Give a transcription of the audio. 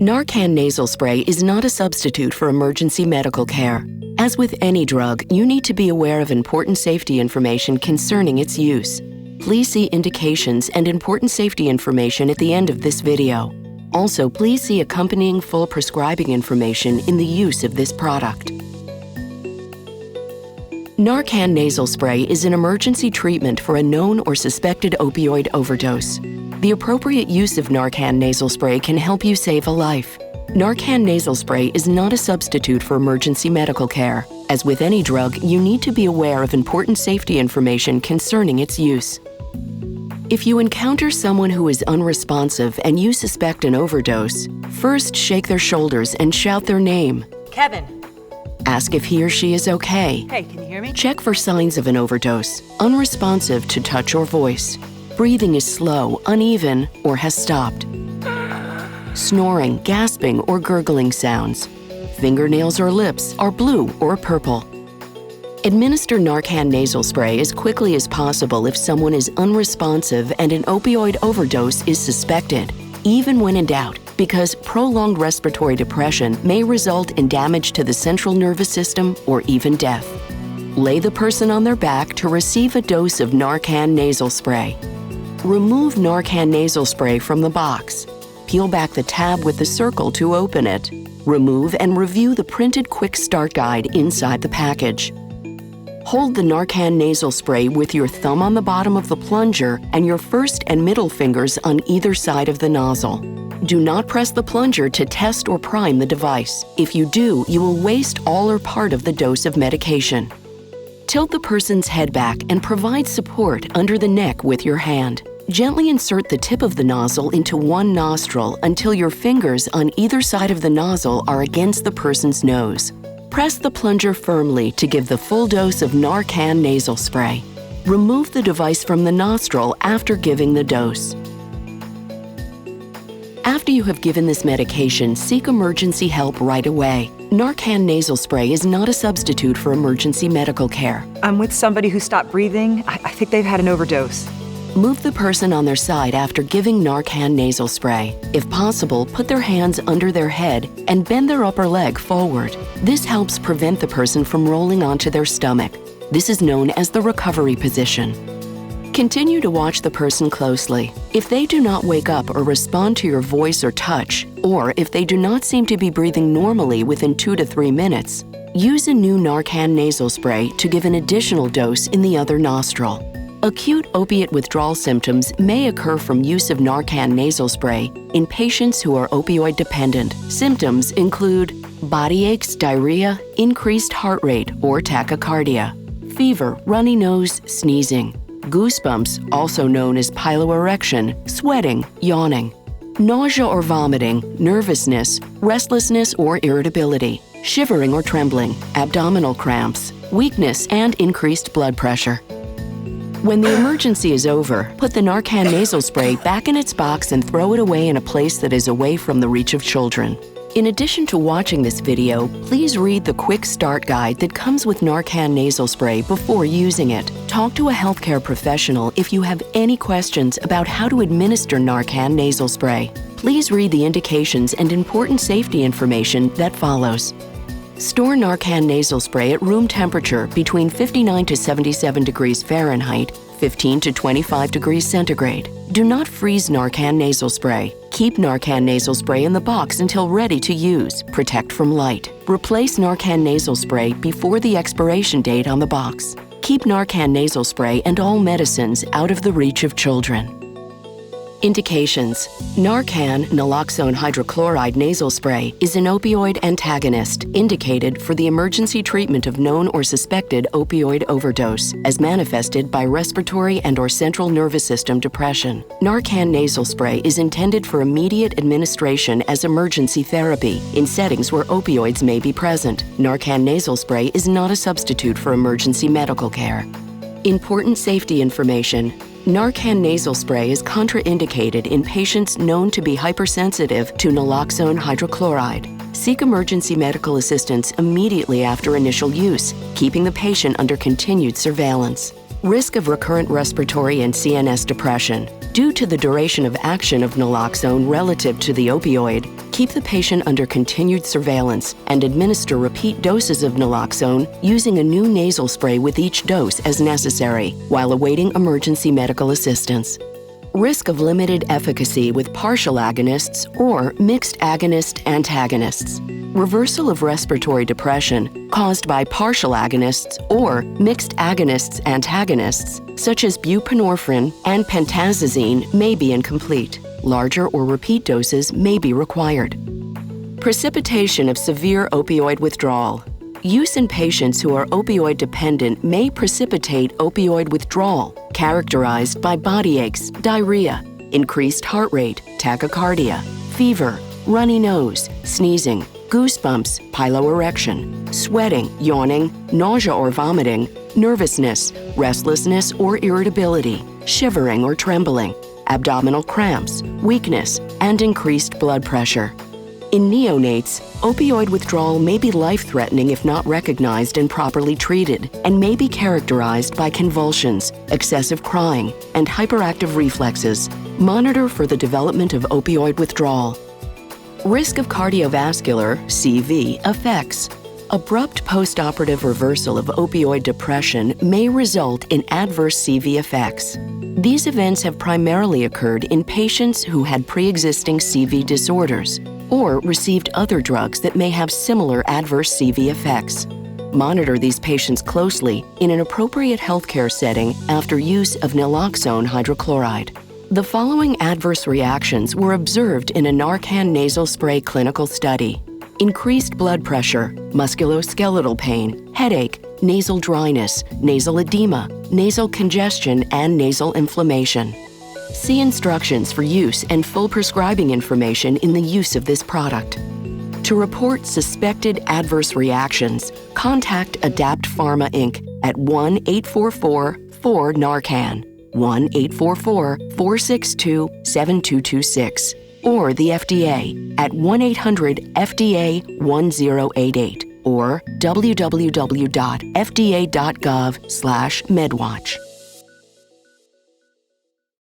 NARCAN nasal spray is not a substitute for emergency medical care. As with any drug, you need to be aware of important safety information concerning its use. Please see indications and important safety information at the end of this video. Also, please see accompanying full prescribing information in the use of this product. NARCAN nasal spray is an emergency treatment for a known or suspected opioid overdose. The appropriate use of NARCAN nasal spray can help you save a life. NARCAN nasal spray is not a substitute for emergency medical care. As with any drug, you need to be aware of important safety information concerning its use. If you encounter someone who is unresponsive and you suspect an overdose, first shake their shoulders and shout their name. Kevin. Ask if he or she is okay. Hey, can you hear me? Check for signs of an overdose, unresponsive to touch or voice. Breathing is slow, uneven, or has stopped. Snoring, gasping, or gurgling sounds. Fingernails or lips are blue or purple. Administer NARCAN nasal spray as quickly as possible if someone is unresponsive and an opioid overdose is suspected, even when in doubt, because prolonged respiratory depression may result in damage to the central nervous system or even death. Lay the person on their back to receive a dose of NARCAN nasal spray. Remove NARCAN nasal spray from the box. Peel back the tab with the circle to open it. Remove and review the printed quick start guide inside the package. Hold the NARCAN nasal spray with your thumb on the bottom of the plunger and your first and middle fingers on either side of the nozzle. Do not press the plunger to test or prime the device. If you do, you will waste all or part of the dose of medication. Tilt the person's head back and provide support under the neck with your hand. Gently insert the tip of the nozzle into one nostril until your fingers on either side of the nozzle are against the person's nose. Press the plunger firmly to give the full dose of NARCAN nasal spray. Remove the device from the nostril after giving the dose. After you have given this medication, seek emergency help right away. NARCAN nasal spray is not a substitute for emergency medical care. I'm with somebody who stopped breathing. I think they've had an overdose. Move the person on their side after giving NARCAN nasal spray. If possible, put their hands under their head and bend their upper leg forward. This helps prevent the person from rolling onto their stomach. This is known as the recovery position. Continue to watch the person closely. If they do not wake up or respond to your voice or touch, or if they do not seem to be breathing normally within 2 to 3 minutes, use a new NARCAN nasal spray to give an additional dose in the other nostril. Acute opiate withdrawal symptoms may occur from use of NARCAN nasal spray in patients who are opioid dependent. Symptoms include body aches, diarrhea, increased heart rate or tachycardia, fever, runny nose, sneezing, goosebumps, also known as piloerection, sweating, yawning, nausea or vomiting, nervousness, restlessness or irritability, shivering or trembling, abdominal cramps, weakness, and increased blood pressure. When the emergency is over, put the NARCAN nasal spray back in its box and throw it away in a place that is away from the reach of children. In addition to watching this video, please read the quick start guide that comes with NARCAN nasal spray before using it. Talk to a healthcare professional if you have any questions about how to administer NARCAN nasal spray. Please read the indications and important safety information that follows. Store NARCAN nasal spray at room temperature between 59 to 77 degrees Fahrenheit, 15 to 25 degrees centigrade. Do not freeze NARCAN nasal spray. Keep NARCAN nasal spray in the box until ready to use. Protect from light. Replace NARCAN nasal spray before the expiration date on the box. Keep NARCAN nasal spray and all medicines out of the reach of children. Indications: NARCAN, naloxone hydrochloride nasal spray, is an opioid antagonist indicated for the emergency treatment of known or suspected opioid overdose, as manifested by respiratory and/or central nervous system depression. NARCAN nasal spray is intended for immediate administration as emergency therapy in settings where opioids may be present. NARCAN nasal spray is not a substitute for emergency medical care. Important safety information: NARCAN nasal spray is contraindicated in patients known to be hypersensitive to naloxone hydrochloride. Seek emergency medical assistance immediately after initial use, keeping the patient under continued surveillance. Risk of recurrent respiratory and CNS depression. Due to the duration of action of naloxone relative to the opioid, keep the patient under continued surveillance and administer repeat doses of naloxone using a new nasal spray with each dose as necessary while awaiting emergency medical assistance. Risk of limited efficacy with partial agonists or mixed agonist-antagonists. Reversal of respiratory depression caused by partial agonists or mixed agonists-antagonists, such as buprenorphine and pentazocine, may be incomplete. Larger or repeat doses may be required. Precipitation of severe opioid withdrawal. Use in patients who are opioid dependent may precipitate opioid withdrawal, characterized by body aches, diarrhea, increased heart rate, tachycardia, fever, runny nose, sneezing, goosebumps, piloerection, sweating, yawning, nausea or vomiting, nervousness, restlessness or irritability, shivering or trembling, abdominal cramps, weakness, and increased blood pressure. In neonates, opioid withdrawal may be life-threatening if not recognized and properly treated, and may be characterized by convulsions, excessive crying, and hyperactive reflexes. Monitor for the development of opioid withdrawal. Risk of cardiovascular (CV) effects. Abrupt postoperative reversal of opioid depression may result in adverse CV effects. These events have primarily occurred in patients who had pre-existing CV disorders or received other drugs that may have similar adverse CV effects. Monitor these patients closely in an appropriate healthcare setting after use of naloxone hydrochloride. The following adverse reactions were observed in a NARCAN nasal spray clinical study: increased blood pressure, musculoskeletal pain, headache, nasal dryness, nasal edema, nasal congestion, and nasal inflammation. See instructions for use and full prescribing information in the use of this product. To report suspected adverse reactions, contact Adapt Pharma Inc. at 1-844-4-NARCAN, 1-844-462-7226, or the FDA at 1-800-FDA-1088 or www.fda.gov/medwatch.